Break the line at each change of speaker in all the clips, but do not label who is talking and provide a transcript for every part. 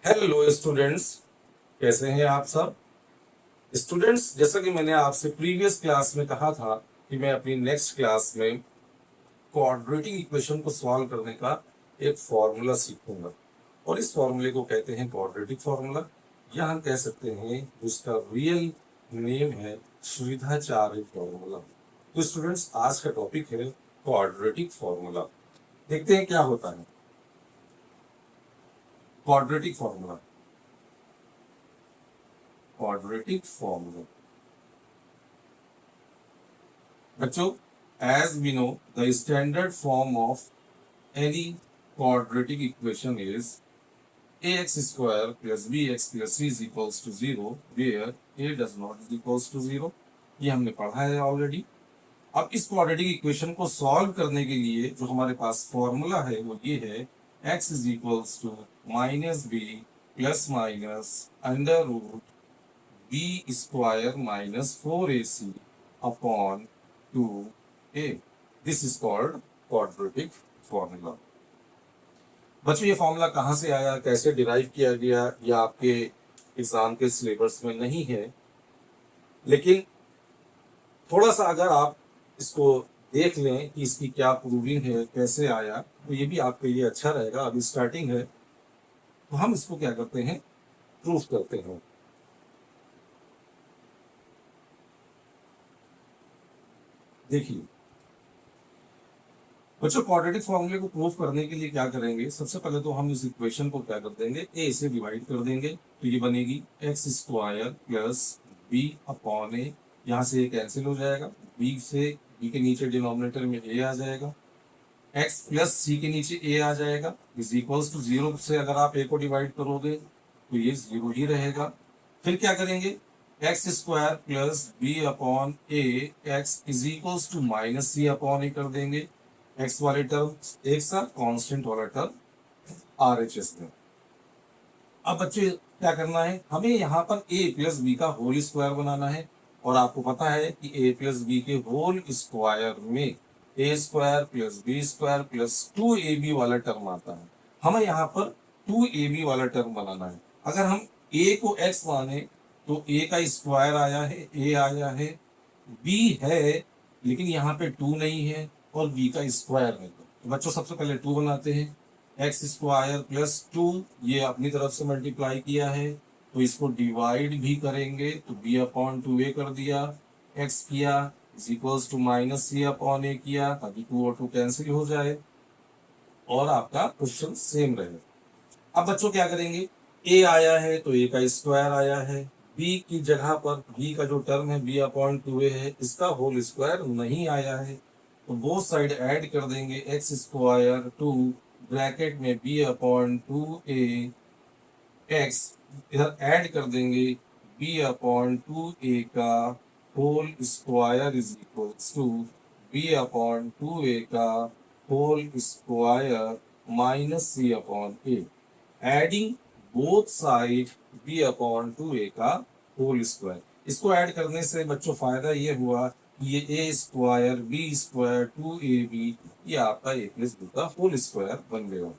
Hello students, कैसे हैं आप सब स्टूडेंट्स। जैसा कि मैंने आपसे प्रीवियस क्लास में कहा था कि मैं अपनी नेक्स्ट क्लास में क्वाड्रेटिक इक्वेशन को सॉल्व करने का एक फॉर्मूला सीखूंगा और इस फॉर्मूले को कहते हैं क्वाड्रेटिक फॉर्मूला, या हम कह सकते हैं उसका रियल नेम है सुविधाचार्य फॉर्मूला। तो स्टूडेंट्स, आज का टॉपिक है क्वाड्रेटिक फॉर्मूला। देखते हैं क्या होता है क्वाड्रेटिक फॉर्मूला। क्वाड्रेटिक फॉर्मूला बच्चों, as we know, the standard form of any quadratic equation is ax square plus bx plus c is equals to 0, where a does not is equals to 0। ये हमने पढ़ा है already. अब इस quadratic equation को solve करने के लिए जो हमारे पास फॉर्मूला है वो ये है, x is equals to minus B plus minus under root B square minus 4ac upon 2a। This is called quadratic formula. बच्चों, ये फॉर्मूला कहाँ से आया, कैसे डिराइव किया गया, या आपके एग्जाम के सिलेबस में नहीं है, लेकिन थोड़ा सा अगर आप इसको देख लें कि इसकी क्या प्रूविंग है, कैसे आया, तो ये भी आपके लिए अच्छा रहेगा। अभी स्टार्टिंग है तो हम इसको क्या करते हैं, प्रूफ करते हैं। देखिए बच्चों, क्वाड्रेटिक फॉर्मूले को प्रूफ करने के लिए क्या करेंगे, सबसे पहले तो हम इस इक्वेशन को क्या कर देंगे, ए से डिवाइड कर देंगे, तो ये बनेगी x square plus B upon a. यहाँ से ये कैंसिल हो जाएगा, बी से बी के नीचे डिनोमिनेटर में ए आ जाएगा, एक्स प्लस सी के नीचे ए आ जाएगा, इज इक्वल्स टू 0 से अगर आप ए को डिवाइड करोगे तो ये 0 ही रहेगा। फिर क्या करेंगे, x square plus B upon a x is equals to minus c upon a कर देंगे। एक्स वाले टर्म एक साथ, कांस्टेंट वाला टर्म आरएचएस में। अब बच्चे क्या करना है, हमें यहाँ पर ए प्लस बी का होल स्क्वायर बनाना है, और आपको पता है कि ए प्लस बी के होल स्क्वायर में a square plus b square plus 2ab वाला टर्म आता है। हमें यहाँ पर 2ab वाला टर्म बनाना है। अगर हम ए को x माने तो ए का स्क्वायर आया है, ए आया है, बी है लेकिन यहाँ पे 2 नहीं है और बी का स्क्वायर है। तो बच्चों सबसे पहले 2 बनाते हैं, एक्स स्क्वायर प्लस 2 ये अपनी तरफ से मल्टीप्लाई किया है, तो इसको डिवाइड भी करेंगे तो बी अपॉन 2a कर दिया, एक्स किया is equals to minus c upon a किया ताकि 2 और 2 कैंसिल हो जाए और आपका क्वेश्चन सेम रहे। अब बच्चों क्या करेंगे, ए आया है तो ए का स्क्वायर आया है, बी की जगह पर बी का जो टर्म है बी अपॉन 2a है, इसका होल स्क्वायर नहीं आया है, तो बोथ साइड ऐड कर देंगे, एक्स स्क्वायर 2 ब्रैकेट में बी अपॉन 2a एक्स, इधर ऐड कर देंगे बी अपॉन 2a का whole square is equals to b upon 2a का whole square minus c upon a. Adding both side b upon 2a का whole square. इसको add करने से बच्चों फायदा ये हुआ कि ये ए स्क्वायर बी स्क्वायर 2ab ये आपका ए प्लस बी का होल स्क्वायर बन गया।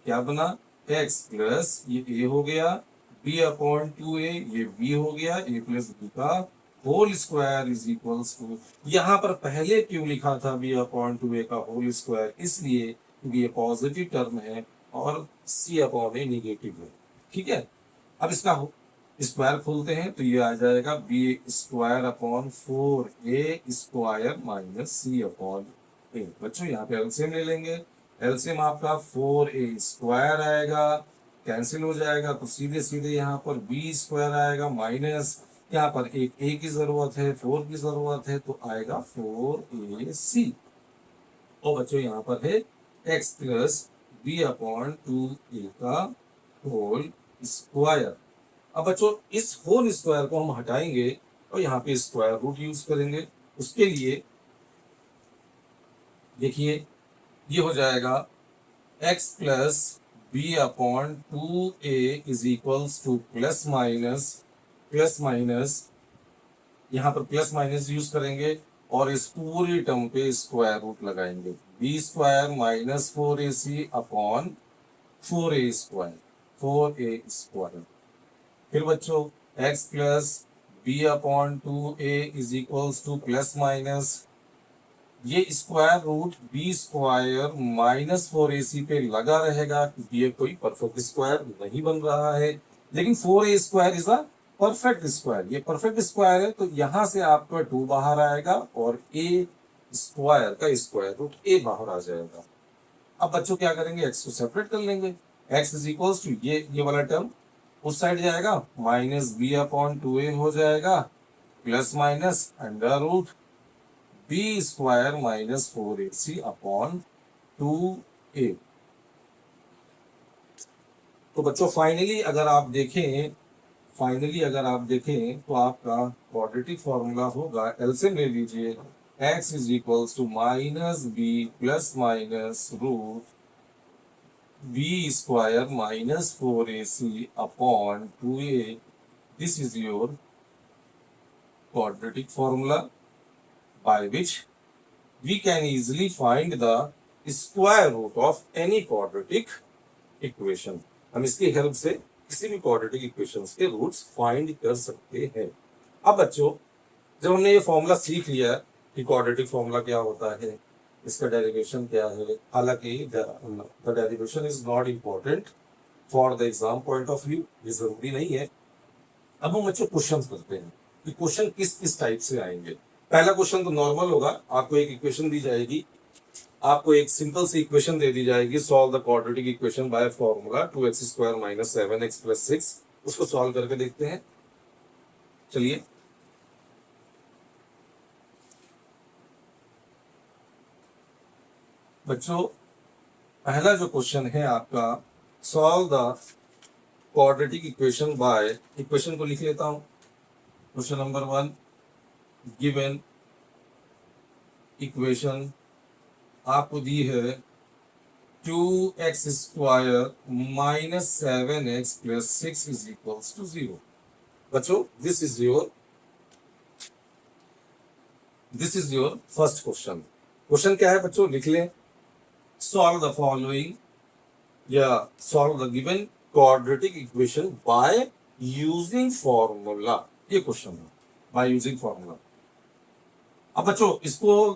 क्या बना, एक्स प्लस ये ए हो गया, बी अपॉन 2a ये बी हो गया, ए प्लस बी का whole square is equals to, यहाँ पर पहले क्यों लिखा था बी अपॉन 2a का होल स्क्वायर, इसलिए क्योंकि ये पॉजिटिव टर्म है और सी अपॉन ए निगेटिव है। ठीक है, अब इसका स्क्वायर खोलते हैं तो ये आ जाएगा b square upon 4a square minus c upon a. बच्चों यहाँ पे एलसीएम ले लेंगे, एलसीएम आपका 4a स्क्वायर आएगा, कैंसिल हो जाएगा तो सीधे सीधे यहाँ पर बी स्क्वायर आएगा माइनस, यहाँ पर एक ए की जरूरत है, 4 की जरूरत है तो आएगा 4ac। और बच्चों यहाँ पर है x plus B upon 2a का होल स्क्वायर। अब बच्चों इस होल स्क्वायर को हम हटाएंगे और यहाँ पे स्क्वायर रूट यूज करेंगे। उसके लिए देखिए ये हो जाएगा x plus B upon 2a is equals to plus minus यहाँ पर प्लस माइनस यूज करेंगे और इस पूरी टर्म पे स्क्वायर रूट लगाएंगे, B square minus 4ac upon 4a square. 4a²। फिर बच्चों x plus B upon 2a is equals to plus minus ये square root B square minus 4ac पे लगा रहेगा क्योंकि ये कोई परफेक्ट स्क्वायर नहीं बन रहा है, लेकिन 4a² is a perfect square. ये परफेक्ट स्क्वायर है तो यहां से आपका 2 बाहर आएगा और a स्क्वायर का स्क्वायर रूट a बाहर आ जाएगा। अब बच्चों क्या करेंगे, x को सेपरेट कर लेंगे। x इज इक्वल्स टू ये वाला टर्म उस साइड जाएगा, माइनस बी अपॉन 2a हो जाएगा plus minus under root B square minus 4ac upon 2a। तो बच्चों फाइनली अगर आप देखें तो आपका क्वाड्रेटिक फॉर्मूला होगा, एलसीएम ले लीजिए, x is equals to minus B plus minus root B square minus 4ac upon 2a। This is your quadratic formula by which we can easily find the square root of any quadratic equation। हम इसकी help से किसी भी quadratic equations के roots find कर सकते हैं। अब बच्चों जब हमने ये फॉर्मूला सीख लिया कि quadratic फॉर्मूला क्या होता है, इसका डेरिवेशन क्या है, हालांकि the derivation is not important for the exam point of view, ये जरूरी नहीं है। अब हम बच्चों क्वेश्चन करते हैं कि क्वेश्चन किस किस टाइप से आएंगे। पहला क्वेश्चन तो नॉर्मल होगा, आपको एक इक्वेशन दी जाएगी, आपको एक सिंपल सी इक्वेशन दे दी जाएगी, solve the quadratic equation by formula 2x² minus 7x plus 6। उसको सॉल्व करके देखते हैं। चलिए बच्चों पहला जो क्वेश्चन है आपका, solve the quadratic equation bye, equation को लिख लेता हूं। क्वेश्चन नंबर 1, गिवन इक्वेशन आपको दी है 2x² minus 7x plus 6 is equals to 0। बच्चों this is your first question. Question क्या है बच्चों, लिख लें, सॉल्व द फॉलोइंग या solve the given quadratic equation by using formula. ये क्वेश्चन है बाय यूजिंग फॉर्मूला। अब बच्चों इसको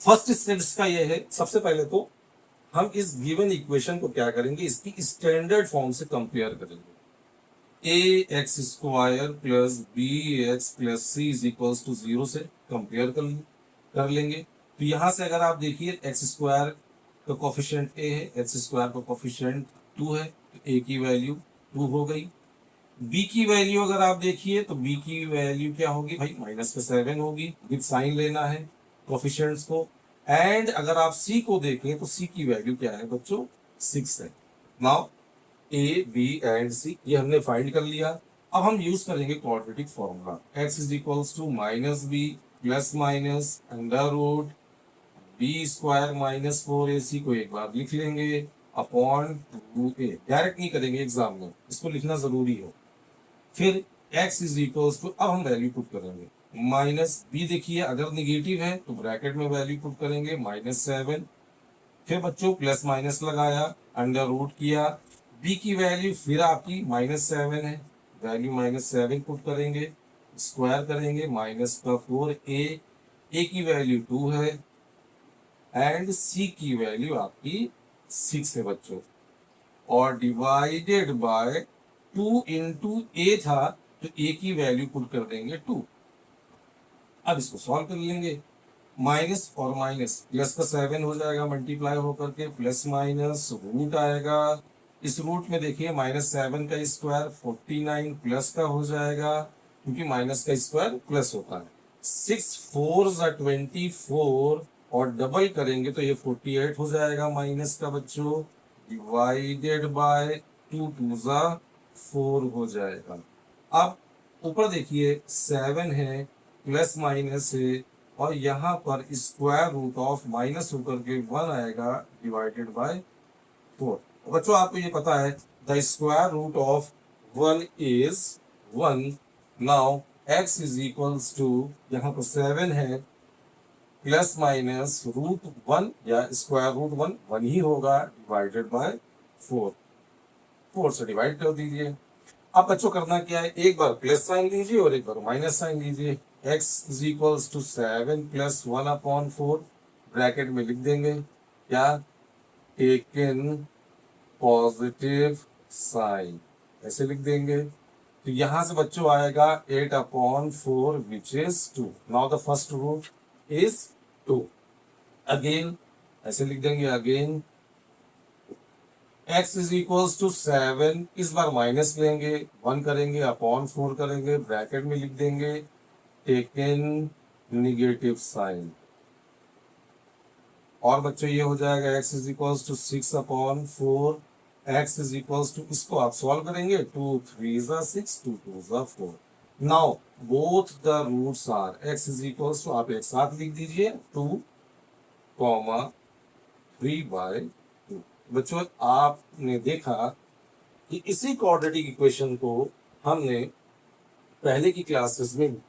फर्स्ट स्टेप इसका ये है, सबसे पहले तो हम इस गिवन इक्वेशन को क्या करेंगे, इसकी स्टैंडर्ड फॉर्म से कंपेयर करेंगे। ax² plus bx plus c is equals to 0 से कंपेयर कर लेंगे। तो यहां से अगर आप देखिए x² का कोफिशिएंट a है, x² का कोफिशिएंट 2 है, तो a की वैल्यू 2 हो गई। b की वैल्यू अगर आप देखिए तो b की वैल्यू क्या होगी भाई, माइनस का 7 होगी, विद साइन लेना है कोफिशिएंट्स को। एंड अगर आप c को देखें तो c की वैल्यू क्या है बच्चों, 6 है। Now a b and c ये हमने फाइंड कर लिया। अब हम यूज करेंगे quadratic formula, x is equals to minus B plus minus under root B square minus 4ac को एक बार लिख लेंगे अपॉन 2a। डायरेक्ट नहीं करेंगे एग्जाम में, इसको लिखना जरूरी है। फिर x इज इक्वल्स टू, अब हम वैल्यू पुट करेंगे, माइनस बी देखिए अगर निगेटिव है तो ब्रैकेट में वैल्यू पुट करेंगे -7। फिर बच्चों प्लस माइनस लगाया, अंडर रूट किया, b की वैल्यू फिर आपकी -7 है, वैल्यू -7 पुट करेंगे, स्क्वायर करेंगे, माइनस का 4a की वैल्यू 2 है एंड c की वैल्यू आपकी 6 है बच्चों, और डिवाइडेड बाय 2 इंटू a था तो a की वैल्यू पुट कर देंगे 2। अब इसको सॉल्व कर लेंगे, माइनस और माइनस प्लस का 7 हो जाएगा मल्टीप्लाई होकर के, प्लस माइनस रूट आएगा, इस रूट में देखिए -7 का स्क्वायर 49 प्लस का हो जाएगा क्योंकि माइनस का स्क्वायर प्लस होता है, 6 4 24 और डबल करेंगे तो ये 48 हो जाएगा माइनस का बच्चों, डिवाइडेड बाय 2 2 4 हो जाएगा। अब ऊपर देखिए 7 है, प्लस माइनस है, और यहाँ पर स्क्वायर रूट ऑफ माइनस होकर के 1 आएगा डिवाइडेड बाय 4। बच्चों आपको ये पता है the square root of 1 is 1। Now x is equals to, यहाँ पर 7 है, प्लस माइनस √1 या स्क्वायर रूट 1 1 ही होगा डिवाइडेड बाय 4। 4 से डिवाइड कर दीजिए। अब बच्चों करना क्या है, एक बार प्लस साइन लीजिए और एक बार माइनस साइन लीजिए। x is equals to 7 plus 1/4 bracket में लिख देंगे क्या, टेकन पॉजिटिव साइन, ऐसे लिख देंगे। तो यहां से बच्चों आएगा 8/4 which is 2। Now the first root is 2। Again ऐसे लिख देंगे, again x is equals to 7, इस बार माइनस लेंगे, 1 करेंगे, अपॉन 4 करेंगे, ब्रैकेट में लिख देंगे टेकन निगेटिव साइन। और बच्चों ये हो जाएगा x is equals to 6/4, x is equals to, इसको आप सॉल्व करेंगे, 2 3 6, 2 2 4। Now both the roots are, x is equals to, आप एक साथ लिख दीजिए 2, 3/2। बच्चों आपने देखा कि इसी क्वाड्रेटिक इक्वेशन को हमने पहले की क्लासेस में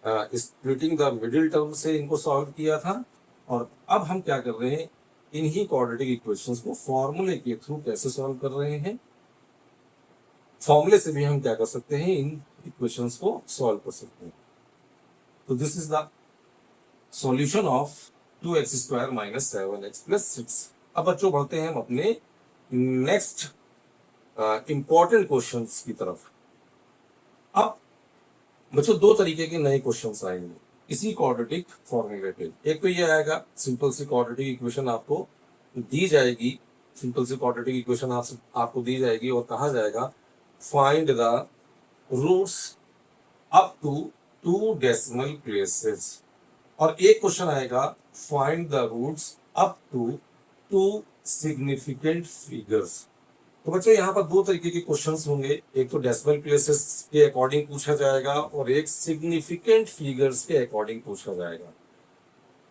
स्प्लिटिंग द मिडिल टर्म से इनको सॉल्व किया था, और अब हम क्या कर रहे हैं, इन्हीं क्वाड्रेटिक इक्वेशंस को फॉर्मूले के थ्रू कैसे सॉल्व कर रहे हैं। फॉर्मूले से भी हम क्या कर सकते हैं, इन इक्वेशंस को सॉल्व कर सकते हैं। तो this is the solution of 2x² - 7x + 6। अब बच्चों बढ़ते हैं हम अपने नेक्स्ट इंपॉर्टेंट क्वेश्चंस की तरफ। अब बच्चों दो तरीके के नए क्वेश्चंस आएंगे इसी क्वाड्रेटिक फॉर्मूले पे। एक तो ये आएगा, सिंपल सी क्वाड्रेटिक इक्वेशन आपको दी जाएगी, सिंपल सी क्वाड्रेटिक इक्वेशन आपको दी जाएगी और कहा जाएगा find the roots up to 2 decimal places. और एक क्वेश्चन आएगा find the roots up to 2 significant figures. तो बच्चों यहाँ पर दो तरीके के क्वेश्चंस होंगे, एक तो डेसिमल प्लेसेस के अकॉर्डिंग पूछा जाएगा और एक सिग्निफिकेंट फिगर्स के अकॉर्डिंग पूछा जाएगा।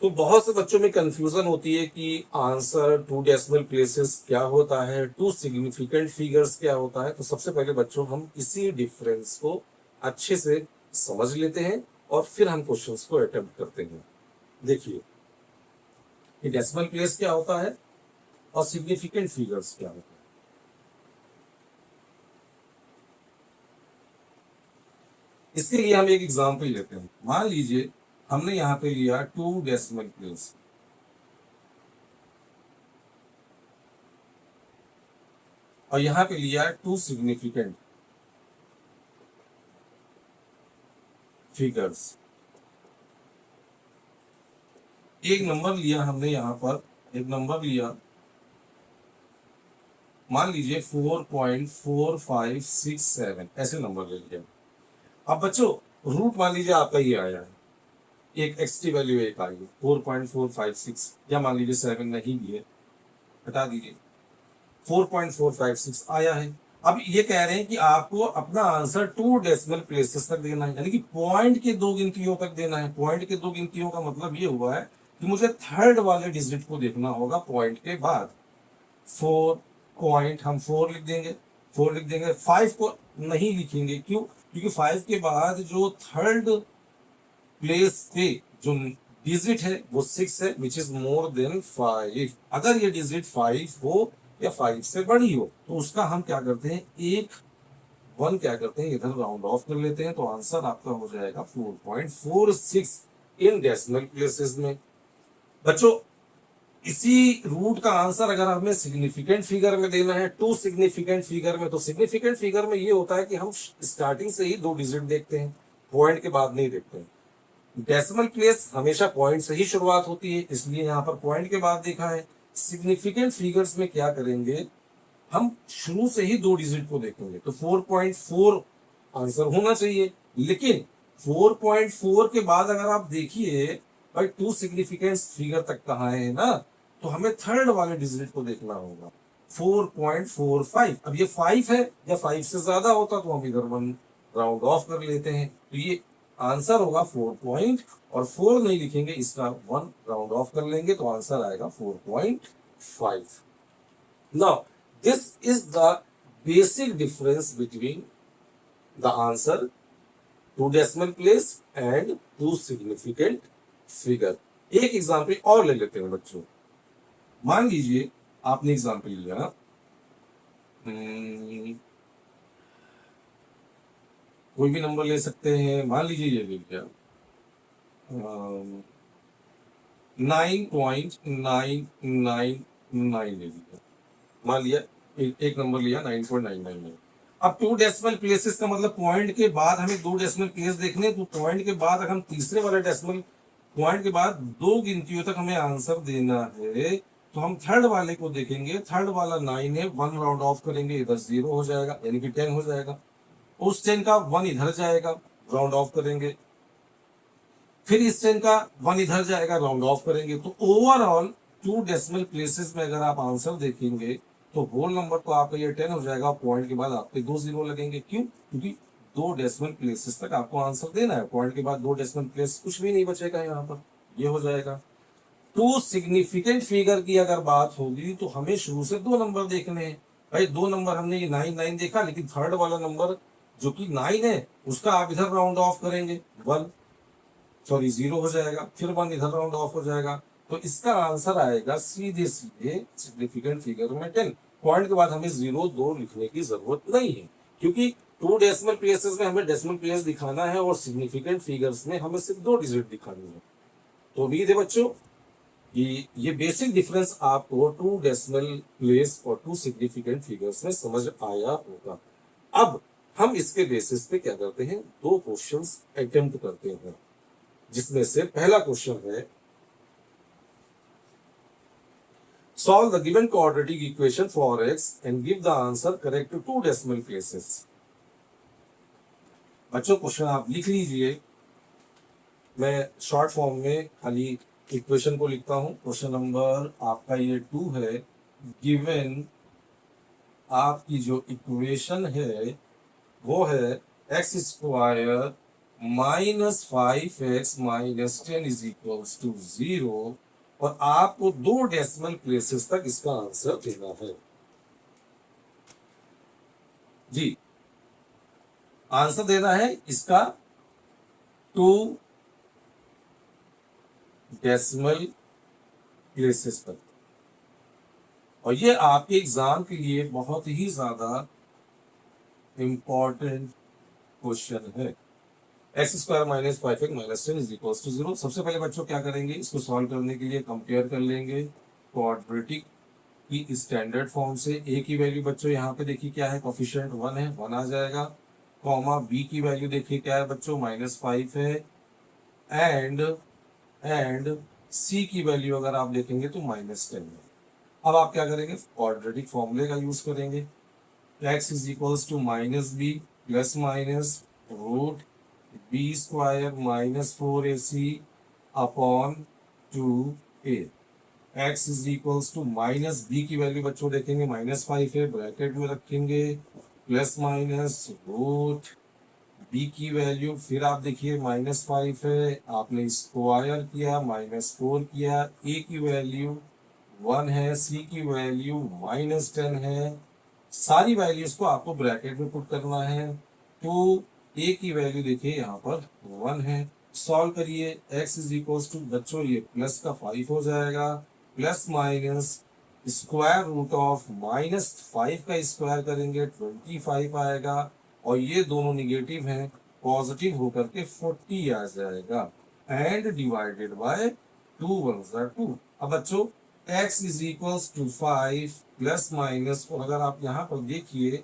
तो बहुत से बच्चों में कंफ्यूजन होती है कि आंसर 2 डेसिमल प्लेसेस क्या होता है, 2 सिग्निफिकेंट फिगर्स क्या होता है। तो सबसे पहले बच्चों हम इसी डिफरेंस को अच्छे से समझ लेते हैं और फिर हम क्वेश्चंस को अटेम्प्ट करते हैं। देखिए ये डेसिमल प्लेस क्या होता है और सिग्निफिकेंट फिगर्स क्या होता है। इसके लिए हम एक एग्जांपल लेते हैं। मान लीजिए हमने यहाँ पे लिया 2 डेसिमल प्लेस, और यहाँ पे लिया 2 सिग्निफिकेंट फिगर्स। एक नंबर लिया हमने यहाँ पर, एक नंबर लिया, मान लीजिए 4.4567, ऐसे नंबर ले लिया। अब बच्चों रूट मान लीजिए आपका ये आया है, एक एक्स की वैल्यू एक आई है 4.456, या मान लीजिए 7 नहीं भी है, हटा दीजिए, 4.456 आया है। अब ये कह रहे हैं कि आपको अपना आंसर 2 डेसिमल प्लेसेस तक देना है, यानी कि पॉइंट के 2 गिनतियों तक देना है। पॉइंट के 2 गिनतियों का मतलब ये हुआ है कि मुझे थर्ड वाले डिजिट को देखना होगा पॉइंट के बाद। 4 पॉइंट, हम 4 लिख देंगे, 4 लिख देंगे, 5 को नहीं लिखेंगे, क्यों, क्योंकि 5 के बाद जो थर्ड प्लेस पे जो डिजिट है वो 6 है, विच इज मोर देन 5। अगर ये डिजिट 5 हो या 5 से बड़ी हो तो उसका हम क्या करते हैं, एक 1 क्या करते हैं इधर राउंड ऑफ कर लेते हैं, तो आंसर आपका हो जाएगा 4.46 इन डेसिमल प्लेसेस में। बच्चों इसी रूट का आंसर अगर हमें सिग्निफिकेंट फिगर में देना है, 2 सिग्निफिकेंट फिगर में, तो सिग्निफिकेंट फिगर में ये होता है कि हम स्टार्टिंग से ही 2 डिजिट देखते हैं, पॉइंट के बाद नहीं देखते हैं। डेसिमल प्लेस हमेशा पॉइंट से ही शुरुआत होती है, इसलिए यहाँ पर पॉइंट के बाद देखा है। सिग्निफिकेंट फिगर्स में क्या करेंगे, हम शुरू से ही 2 डिजिट को देखेंगे, तो 4.4 आंसर होना चाहिए। लेकिन 4.4 के बाद अगर आप देखिए भाई 2 सिग्निफिकेंट फिगर तक कहाँ है ना, तो हमें थर्ड वाले डिजिट को देखना होगा 4.45। अब ये 5 है, या 5 से ज्यादा होता तो हम इधर 1 राउंड ऑफ कर लेते हैं, तो ये आंसर होगा 4 पॉइंट, और 4 नहीं लिखेंगे, इसका 1 राउंड ऑफ कर लेंगे तो आंसर आएगा 4.5। Now this is the basic difference between the answer 2 decimal place and 2 significant figure. एक एग्जाम्पल और ले लेते हैं बच्चों। मान लीजिए आपने एग्जाम्पल लिया हम्म, कोई भी नंबर ले सकते हैं, मान लीजिए ये ले लिया 9.999 ले लिया, मान लिया एक नंबर लिया 9.999। अब टू डेसिमल प्लेसेस का मतलब पॉइंट के बाद हमें दो डेसिमल प्लेस देखने हैं, तो पॉइंट के बाद अगर हम तीसरे वाले डेसिमल पॉइंट के बाद दो गिनतियों तक हमें आंसर देना है, तो हम थर्ड वाले को देखेंगे। थर्ड वाला 9 है, 1 राउंड ऑफ करेंगे, इधर 0 हो जाएगा यानी कि 10 हो जाएगा। उस 10 का 1 इधर जाएगा, राउंड ऑफ करेंगे, फिर इस 10 का 1 इधर जाएगा, राउंड ऑफ करेंगे। तो ओवरऑल टू डेसिमल प्लेसेस में अगर आप आंसर देखेंगे तो होल नंबर तो आपका ये 10 हो जाएगा, पॉइंट के बाद आपके 2 जीरो लगेंगे। क्यों? क्योंकि दो डेसिमल प्लेसेस तक आपको आंसर देना है, पॉइंट के बाद दो डेसिमल प्लेस कुछ भी नहीं बचेगा यहाँ पर, ये हो जाएगा। टू सिग्निफिकेंट फिगर की अगर बात होगी तो हमें शुरू से दो नंबर देखने हैं। भाई दो नंबर हमने ये 9 देखा, लेकिन थर्ड वाला नंबर जो कि 9 है उसका आप इधर राउंड ऑफ करेंगे, 1 सॉरी 0 हो जाएगा, फिर 1 इधर राउंड ऑफ हो जाएगा। तो इसका आंसर आएगा सीधे सीधे सिग्निफिकेंट फिगर में 10। पॉइंट के बाद हमें 0 2 लिखने की जरूरत नहीं है, क्योंकि टू डेसिमल प्लेसेस में हमें डेसिमल प्लेस दिखाना है और सिग्निफिकेंट फिगर्स में हमें सिर्फ 2 डिजिट दिखानी है। तो उम्मीद है बच्चों ये बेसिक डिफरेंस आपको टू डेसिमल प्लेस और टू सिग्निफिकेंट फिगर्स में समझ आया होगा। अब हम इसके बेसिस पे क्या करते हैं, दो क्वेश्चंस अटेम्प्ट करते हैं, जिसमें से पहला क्वेश्चन है solve the given quadratic equation for x and give the answer correct to two decimal places. बच्चों क्वेश्चन आप लिख लीजिए, मैं शॉर्ट फॉर्म में खाली इक्वेशन को लिखता हूं। क्वेश्चन नंबर आपका ये 2 है। गिवन आपकी जो इक्वेशन है वो है x square -5x - 10 is equals to 0, और आपको दो डेसिमल प्लेसेस तक इसका आंसर देना है। जी, आंसर देना है इसका टू डेसिमल प्लेसेस तक। और ये आपके एग्जाम के लिए बहुत ही ज्यादा इंपॉर्टेंट क्वेश्चन है। X square -5x - 10 is equal to 0। सबसे पहले बच्चों क्या करेंगे, इसको सॉल्व करने के लिए कंपेयर कर लेंगे क्वाड्रेटिक की स्टैंडर्ड फॉर्म से। ए की वैल्यू बच्चों यहाँ पे देखिए क्या है, कोफिशिएंट 1 है, 1 आ जाएगा। कॉमा बी की वैल्यू देखिए क्या है बच्चों, -5 है। एंड सी की वैल्यू अगर आप देखेंगे तो -10 है। अब आप क्या करेंगे, क्वाड्रेटिक फॉर्मूले का यूज करेंगे। x is equals to -b plus minus root B square -4ac upon 2a। x is equals to -b की वैल्यू बच्चों देखेंगे -5 है, ब्रैकेट में रखेंगे, प्लस माइनस रूट b की वैल्यू फिर आप देखिए -5 है, आपने स्क्वायर किया -4 किया, a की वैल्यू 1 है, c की वैल्यू -10 है। सारी वैल्यूज को आपको ब्रैकेट में पुट करना है। तो a की वैल्यू देखिए यहाँ पर 1 है। सॉल्व करिए, x इज इक्वल टू बच्चों ये प्लस का 5 हो जाएगा, plus minus square root of -5 का स्क्वायर करेंगे 25 आएगा, और ये दोनों निगेटिव हैं, पॉजिटिव होकर के 40 आ जाएगा। And divided by 2 1 2। अब बच्चों x is equals to 5 plus minus, और अगर आप यहाँ पर देखिए,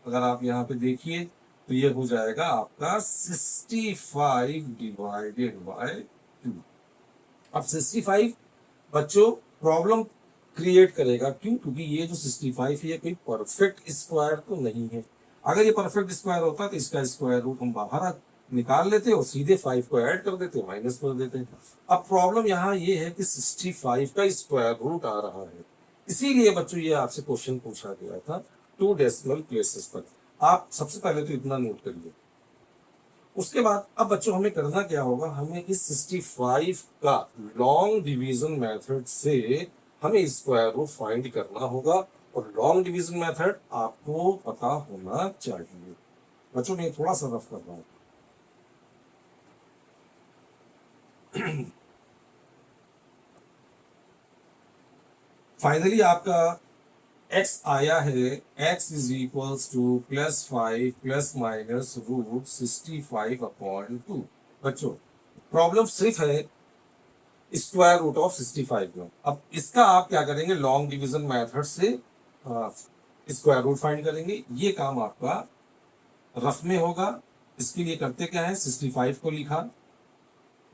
अगर आप यहाँ पे देखिए तो ये हो जाएगा आपका 65 डिवाइडेड बाय 2। अब 65 बच्चों प्रॉब्लम क्रिएट करेगा, क्यों? क्योंकि ये जो 65 है ये कोई परफेक्ट स्क्वायर तो नहीं है। अगर ये परफेक्ट स्क्वायर होता तो इसका स्क्वायर रूट हम बाहर निकाल लेते और सीधे 5 को ऐड कर देते, माइनस कर देते। अब प्रॉब्लम यहाँ ये है कि 65 का स्क्वायर रूट आ रहा है, इसीलिए बच्चों ये आपसे क्वेश्चन पूछा गया था टू डेसिमल प्लेसेस पर। आप सबसे पहले तो इतना नोट करिए। उसके बाद अब बच्चों हमें करना क्या होगा, हमें इस 65 का लॉन्ग डिवीजन मेथड से हमें स्क्वायर रूट फाइंड करना होगा, और लॉन्ग डिवीजन मेथड आपको पता होना चाहिए। बच्चों मैं थोड़ा सा रफ कर रहा हूं। फाइनली आपका x आया है, x is equals to +5 plus minus √65/2। बच्चों प्रॉब्लम सिर्फ है स्क्वायर रूट ऑफ 65 में। अब इसका आप क्या करेंगे, लॉन्ग डिवीजन मेथड से स्क्वायर रूट फाइंड करेंगे। ये काम आपका रफ में होगा। इसके लिए करते क्या है, 65 को लिखा,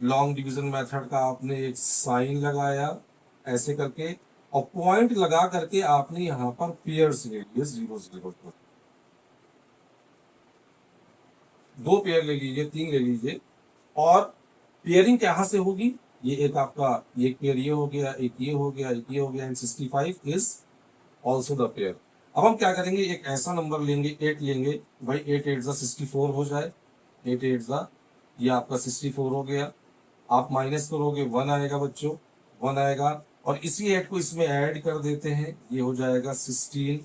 लॉन्ग डिवीजन मेथड का आपने एक साइन लगाया ऐसे करके, और पॉइंट लगा करके आपने यहां पर पेयर्स ले लिए 0 0 पर। 2 पेयर ले लीजिए, 3 ले लीजिए, और पेयरिंग कहां से होगी, ये एक आपका एक पेयर ये हो गया, एक ये हो गया, एक ये हो गया, and 65 is also the pair. अब हम क्या करेंगे, एक ऐसा नंबर लेंगे 8 लेंगे, भाई 8 8 जा 64 हो जाए, 8 8 जा ये आपका 64 हो गया। आप माइनस करोगे 1 आएगा बच्चों, 1 आएगा, और इसी 8 को इसमें ऐड कर देते हैं, ये हो जाएगा 16।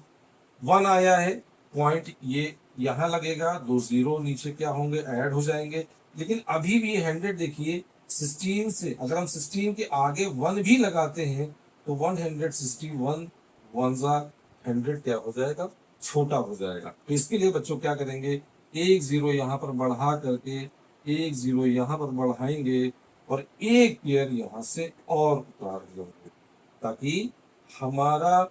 1 आया है, पॉइंट ये यहां लगेगा, 2 0 नीचे क्या होंगे, ऐड हो जाएंगे। लेकिन अभी भी 100 देखिए 16 से, अगर हम 16 के आगे 1 भी लगाते हैं तो 161 1 जा 100 क्या हो जाएगा, छोटा हो जाएगा। तो इसके लिए बच्चों क्या करेंगे, एक 0 यहाँ पर बढ़ा करके, एक 0 यहाँ पर बढ़ाएंगे, और एक पेयर यहाँ से और उतार देंगे, ताकि हमारा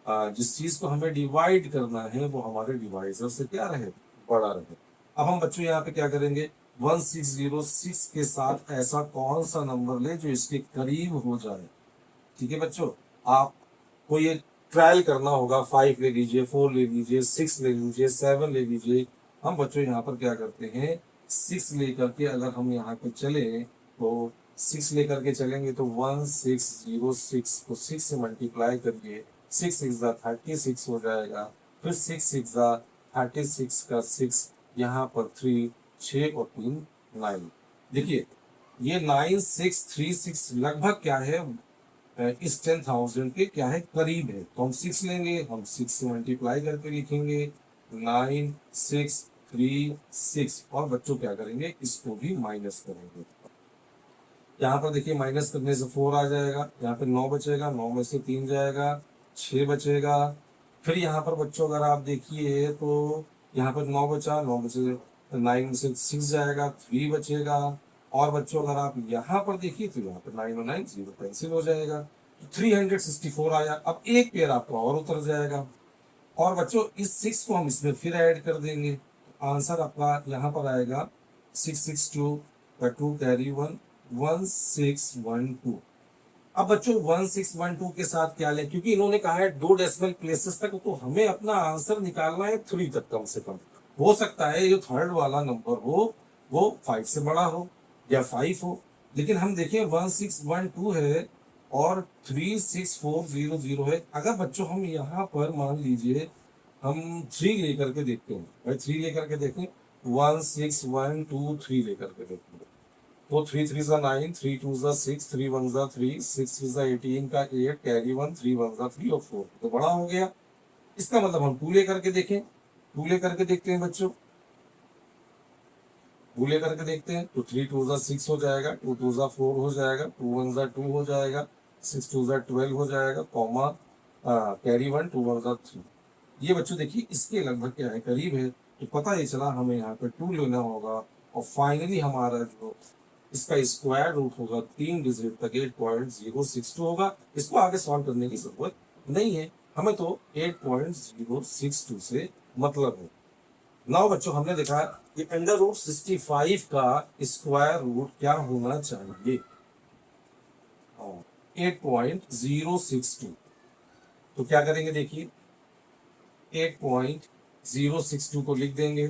जिस चीज को हमें डिवाइड करना है वो हमारे डिवाइजर से क्या रहे, बड़ा रहे। अब हम बच्चों यहाँ पे क्या करेंगे, 1606 के साथ ऐसा कौन सा नंबर ले जो इसके करीब हो जाए। ठीक है बच्चों, आपको ये ट्रायल करना होगा, 5 ले लीजिए, 4 ले लीजिए, 6 ले लीजिए, 7 ले लीजिए। हम बच्चों यहाँ पर क्या करते हैं, 6 लेकर के अगर हम यहाँ पे चले तो 6 लेकर के चलेंगे तो 1606 को 6 से मल्टीप्लाई करिए, 6 6 36 हो जाएगा, फिर 6 6 36 का 6, यहाँ पर 3 6 और 3 9। देखिए ये 9636 लगभग क्या है, इस 10,000 के क्या है, करीब है। तो हम 6 लेंगे, हम 6 से मल्टीप्लाई करके लिखेंगे 9636, और बच्चों क्या करेंगे, इसको भी माइनस करेंगे। यहाँ पर देखिए माइनस करने से 4 आ जाएगा, यहाँ पे 9 बचेगा, 9 में से 3 जाएगा, 6 बचेगा। फिर यहाँ पर बच्चों अगर आप देखिए तो यहाँ पर 9 बचा, 9 में से 9 में से 6 जाएगा, 3 बचेगा। और बच्चों अगर आप यहाँ पर देखिए तो यहाँ पर 9 और 9 0 कैंसिल हो जाएगा, तो 364 आया। अब एक पेयर आपका और उतर जाएगा, और बच्चों इस 6 को हम इसमें फिर ऐड कर देंगे, आंसर आपका यहाँ पर आएगा 662 का 2 कैरी 1 1612। अब बच्चों 1612 के साथ क्या लें, क्योंकि इन्होंने कहा है 2 डेसिमल प्लेसेस तक, तो हमें अपना आंसर निकालना है 3 तक कम से कम। हो सकता है जो थर्ड वाला नंबर हो वो 5 से बड़ा हो या 5 हो, लेकिन हम देखें 1612 है और 36400 है। अगर बच्चों हम यहाँ पर मान लीजिए हम 3 लेकर के देखते हैं, भाई 3 लेकर के देखें, 16123 लेकर के देखें, तो 3 3 जा 9, 3 2 जा 6, 3 1 जा 3, 6 3 जा 18 का 8 कैरी 1, 3 1 जा 3 और 4 तो बड़ा हो गया। इसका मतलब हम 2 लेकर के देखें, 2 लेकर के देखते हैं बच्चों, 2 लेकर के देखते हैं तो 3 2 जा 6 हो जाएगा, 2 2 जा 4 हो जाएगा, 2 1 जा 2 हो जाएगा, 6 2 जा 12 हो जाएगा, कॉमा कैरी 1 2 1 जा 3। ये बच्चों देखिए इसके लगभग क्या है, करीब है। तो पता ही चला हमें यहाँ पे 2 लेना होगा, और फाइनली हमारा जो इसका स्क्वायर रूट होगा 3 डिजिट तक 8.062 होगा। इसको आगे सॉल्व करने की जरूरत नहीं है, हमें तो 8.062 से मतलब है। नाउ बच्चों हमने देखा कि √65 का स्क्वायर रूट क्या होना चाहिए, 8.062। तो क्या करेंगे, देखिए 8.062 को लिख देंगे,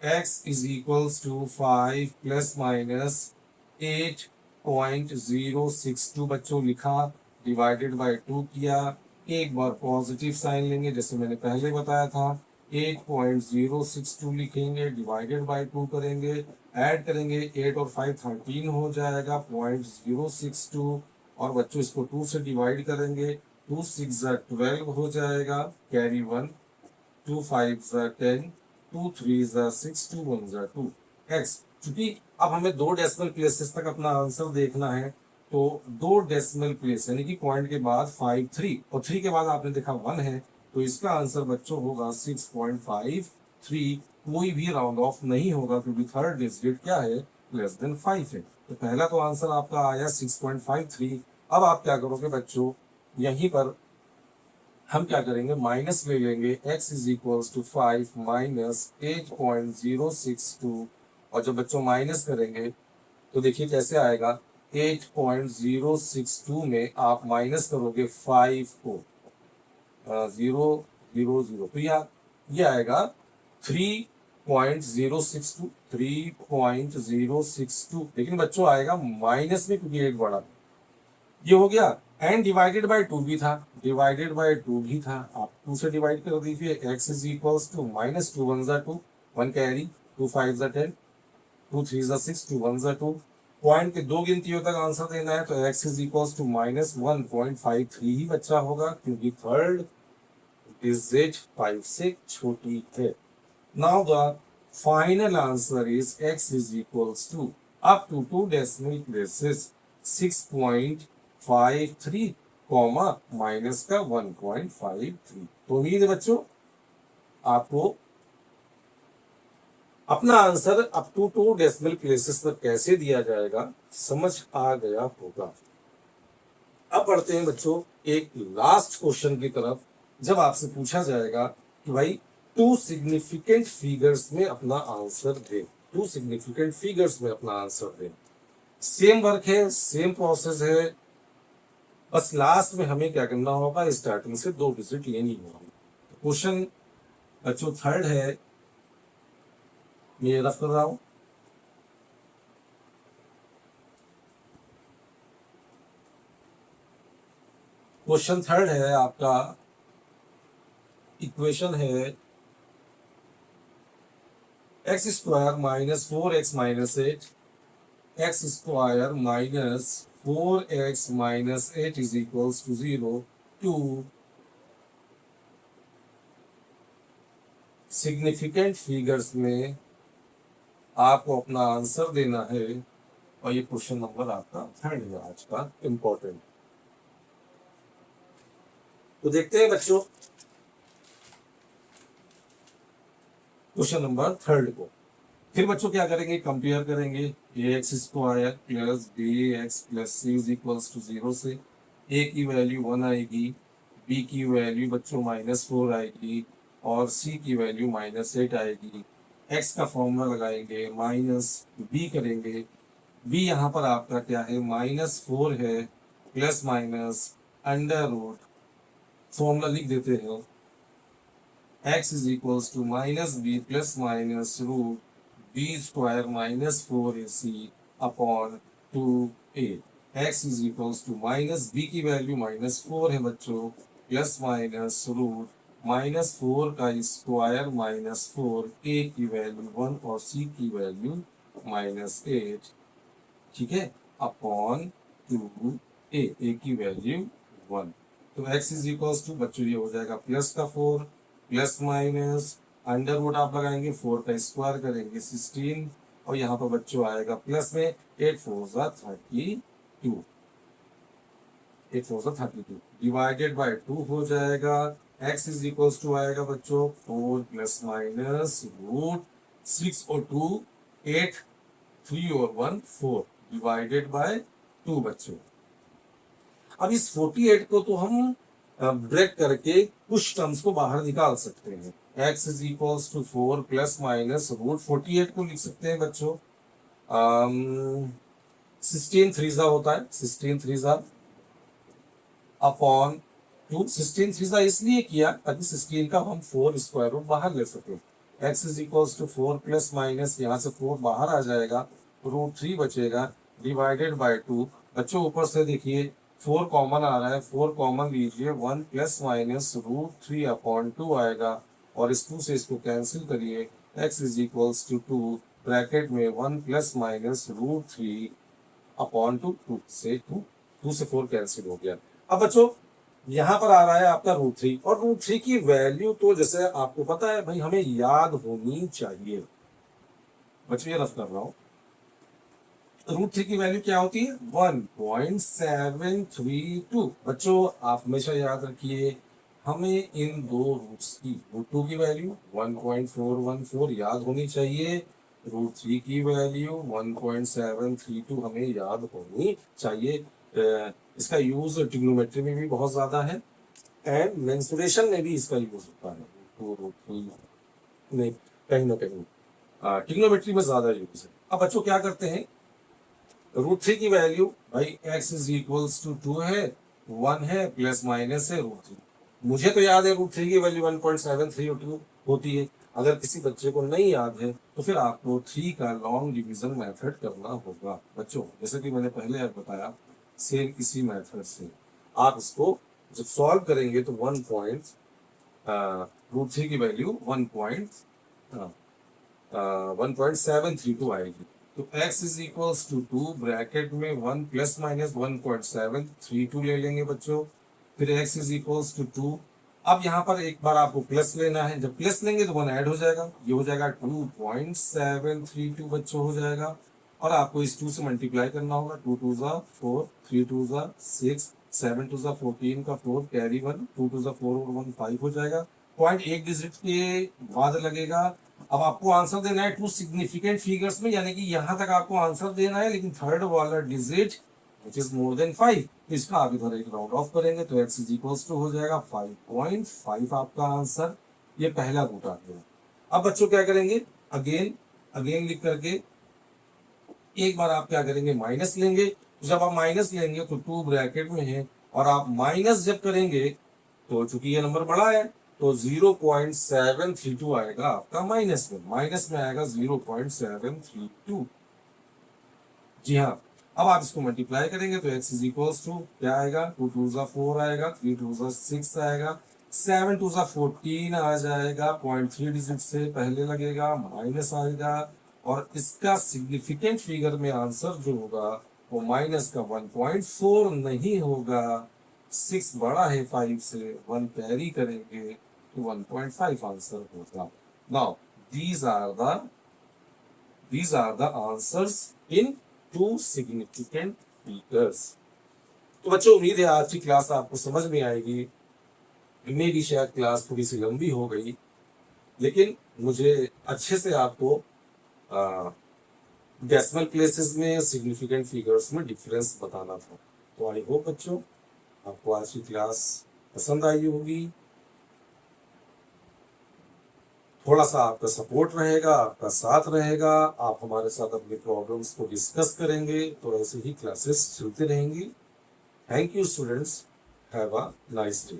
x is equals to 5 plus minus 8.062 बच्चों लिखा, डिवाइडेड बाय 2 किया। एक बार पॉजिटिव साइन लेंगे जैसे मैंने पहले बताया था, 8.062 लिखेंगे, डिवाइडेड बाय 2 करेंगे, ऐड करेंगे 8 और 5 13 हो जाएगा 0.062, और बच्चों इसको 2 से डिवाइड करेंगे, 2 6 12 हो जाएगा, कैरी 1, 2 5 10, 2 3 6, 2 1 2 x। क्योंकि अब हमें 2 डेसिमल प्लेसेस तक अपना आंसर देखना है, तो 2 डेसिमल प्लेस यानी कि पॉइंट के बाद 5 3 और 3 के बाद आपने देखा 1 है, तो इसका आंसर बच्चों होगा 6.53। कोई भी राउंड ऑफ नहीं होगा क्योंकि थर्ड डिजिट क्या है, लेस देन 5 है। तो पहला तो आंसर आपका आया 6.53। अब आप क्या करोगे बच्चों, यहीं पर हम क्या करेंगे, माइनस ले लेंगे, x is equals to 5 minus 8.062। और जब बच्चों माइनस करेंगे तो देखिए कैसे आएगा, 8.062 में आप माइनस करोगे 5 को, 0 0 0, तो ये आएगा 3.062, 3.062। लेकिन बच्चों आएगा माइनस में क्योंकि 8 बड़ा, ये हो गया। एंड डिवाइडेड बाय 2 भी था, डिवाइडेड बाय 2 भी था, आप 2 से डिवाइड कर दीजिए। x is equals to minus 2 1 2, 1 carry, 2 5 10, 2 3 6, 2 1 2। Point के दो गिनतियों तक आंसर देना है तो x is equals to minus 1.53 ही बच्चा होगा क्योंकि थर्ड डिजिट 5 से छोटी है। Now the final answer is x is equals to up to 2 decimal places 6.53 comma minus का 1.53। तो उम्मीद है बच्चों आपको अपना answer up to 2 decimal places तक कैसे दिया जाएगा समझ आ गया होगा। अब पढ़ते हैं बच्चों एक लास्ट क्वेश्चन की तरफ, जब आपसे पूछा जाएगा कि भाई 2 सिग्निफिकेंट फिगर्स में अपना आंसर दे, 2 सिग्निफिकेंट फिगर्स में अपना आंसर दे। सेम वर्क है, सेम प्रोसेस है, बस लास्ट में हमें क्या करना होगा, स्टार्टिंग से 2 डिजिट लेनी होगी। क्वेश्चन बच्चों थर्ड है, मैं रफ कर रहा हूं। क्वेश्चन थर्ड है आपका, इक्वेशन है x square minus 4x minus 8, x square minus 4x minus 8 is equals to 0 two significant figures में आपको अपना आंसर देना है। और ये क्वेश्चन नंबर आपका थर्ड है आज का इंपॉर्टेंट। तो देखते हैं बच्चों क्वेश्चन नंबर थर्ड को। फिर बच्चों क्या करेंगे, कंपेयर करेंगे A X square plus B X plus C is equals to 0 से ए की वैल्यू 1 आएगी, बी की वैल्यू बच्चों -4 आएगी और सी की वैल्यू -8 आएगी। एक्स का फॉर्मूला लगाएंगे, माइनस बी करेंगे, बी यहाँ पर आपका क्या है, -4 है, plus minus under root, formula लिख देते हैं, x is equals to minus b plus minus root b square minus 4ac upon 2a। x is equals to minus b की वैल्यू -4 है बच्चों, प्लस माइनस रूट -4 का स्क्वायर -4, a की value 1 और c की वैल्यू -8, ठीक है, अपॉन 2a, a की वैल्यू 1। तो x इज इक्वल्स टू बच्चों ये हो जाएगा प्लस का 4 प्लस माइनस अंडर रूट आप लगाएंगे, 4 का स्क्वायर करेंगे 16 और यहाँ पर बच्चों आएगा प्लस में 8 4 32, 8 4 32 डिवाइडेड बाय 2 हो जाएगा। x इज इक्वल्स टू आएगा बच्चों 4 प्लस माइनस रूट 6 और 2 8, 3 और 1 4 डिवाइडेड बाय 2 बच्चों। अब इस 48 को तो हम ब्रेक करके कुछ टर्म्स को बाहर निकाल सकते हैं। x is equals to 4 plus minus root 48 को लिख सकते हैं बच्चों 16 3 होता है, 16 3 अपॉन 2। 16 3 इसलिए किया ताकि 16 का हम 4 स्क्वायर रूट बाहर ले सकें। x is equals to 4 plus minus, यहाँ से 4 बाहर आ जाएगा, रूट 3 बचेगा, डिवाइडेड बाय 2 बच्चों। ऊपर से देखिए 4 कॉमन आ रहा है, 4 कॉमन लीजिए, 1 प्लस माइनस रूट 3 अपॉन 2 आएगा और इस 2 से इसको कैंसिल करिए, x is equals to 2 bracket में 1 प्लस माइनस रूट 3 अपॉन 2, 2 से 2 से 4 कैंसिल हो गया। अब बच्चों यहाँ पर आ रहा है आपका रूट 3 और रूट 3 की वैल्यू तो जैसे आपको पता है भाई हमें याद होनी चाहिए। बच्चों ये रफ कर रहा हूँ, रूट 3 की वैल्यू क्या होती है 1.732। बच्चों आप हमेशा याद रखिए हमें इन दो रूट्स की रूट 2 की वैल्यू 1.414 याद होनी चाहिए, रूट 3 की वैल्यू 1.732 हमें याद होनी चाहिए। इसका यूज ट्रिग्नोमेट्री में भी बहुत ज्यादा है एंड मेंसुरेशन में भी इसका यूज होता है। रूट 3 नहीं, कहीं ना कहीं ट्रिग्नोमेट्री में ज्यादा यूज है। अब बच्चों क्या करते हैं, रूट 3 की वैल्यू भाई x इज इक्वल्स टू 2 है, 1 है, प्लस माइनस है रूट 3। मुझे तो याद है रूट 3 की वैल्यू 1.732 होती है। अगर किसी बच्चे को नहीं याद है तो फिर आपको 3 का लॉन्ग डिवीजन मेथड करना होगा। बच्चों जैसे कि मैंने पहले आप बताया, सेम इसी मेथड से आप इसको जब सॉल्व करेंगे तो रूट 3 की वैल्यू 1.732 आएगी। तो x is equals to 2 bracket में 1 प्लस माइनस 1.732 ले लेंगे बच्चों। फिर x इज इक्वल्स टू 2। अब यहाँ पर एक बार आपको प्लस लेना है, जब प्लस लेंगे तो 1 ऐड हो जाएगा, ये हो जाएगा 2.732 बच्चों हो जाएगा। और आपको इस 2 से मल्टीप्लाई करना होगा, 2 2 जा 4, 3 2 जा 6, 7 2 जा 14 का 4 कैरी 1, 2 2 जा 4 और 1 5 हो जाएगा। पॉइंट एक डिजिट के बाद लगेगा। अब आपको आंसर देना है टू सिग्निफिकेंट फिगर्स में, यानी कि यहां तक आपको आंसर देना है, लेकिन थर्ड वाला digit which is more than 5, इसका आप इधर एक राउंड ऑफ करेंगे तो x इज इक्वल्स टू हो जाएगा 5.5 आपका आंसर। ये पहला रूट आ गया। अब बच्चों क्या करेंगे, अगेन अगेन लिख करके एक बार आप क्या करेंगे, माइनस लेंगे। तो जब आप माइनस लेंगे तो 2 ब्रैकेट में है, और आप माइनस जब करेंगे तो चूंकि ये नंबर बड़ा है तो 0.732 आएगा आपका माइनस में आएगा 0.732। जी हाँ, अब आप इसको मल्टीप्लाई करेंगे तो x इज इक्वल्स टू क्या आएगा, 2 2 जा 4 आएगा, 3 2 जा 6 आएगा, 7 2 जा 14 आ जाएगा। 0.3 डिजिट से पहले लगेगा, माइनस आएगा, और इसका सिग्निफिकेंट फिगर में आंसर जो होगा वो माइनस का 1.4 नहीं होगा। 6 बड़ा है 5 से, 1 कैरी करेंगे तो 1.5 आंसर होगा। Now these are the these are the answers in two significant figures। तो बच्चों उम्मीद है आज की क्लास आपको समझ में आएगी। मेरी शायद क्लास थोड़ी सी लंबी हो गई, लेकिन मुझे अच्छे से आपको डेसिमल प्लेसेस में सिग्निफिकेंट फिगर्स में डिफरेंस बताना था। तो आई होप बच्चों आपको आज की क्लास पसंद आई होगी। थोड़ा सा आपका सपोर्ट रहेगा, आपका साथ रहेगा, आप हमारे साथ अपनी प्रॉब्लम्स को डिस्कस करेंगे तो ऐसे ही क्लासेस चलते रहेंगी। Thank you students, have a nice day.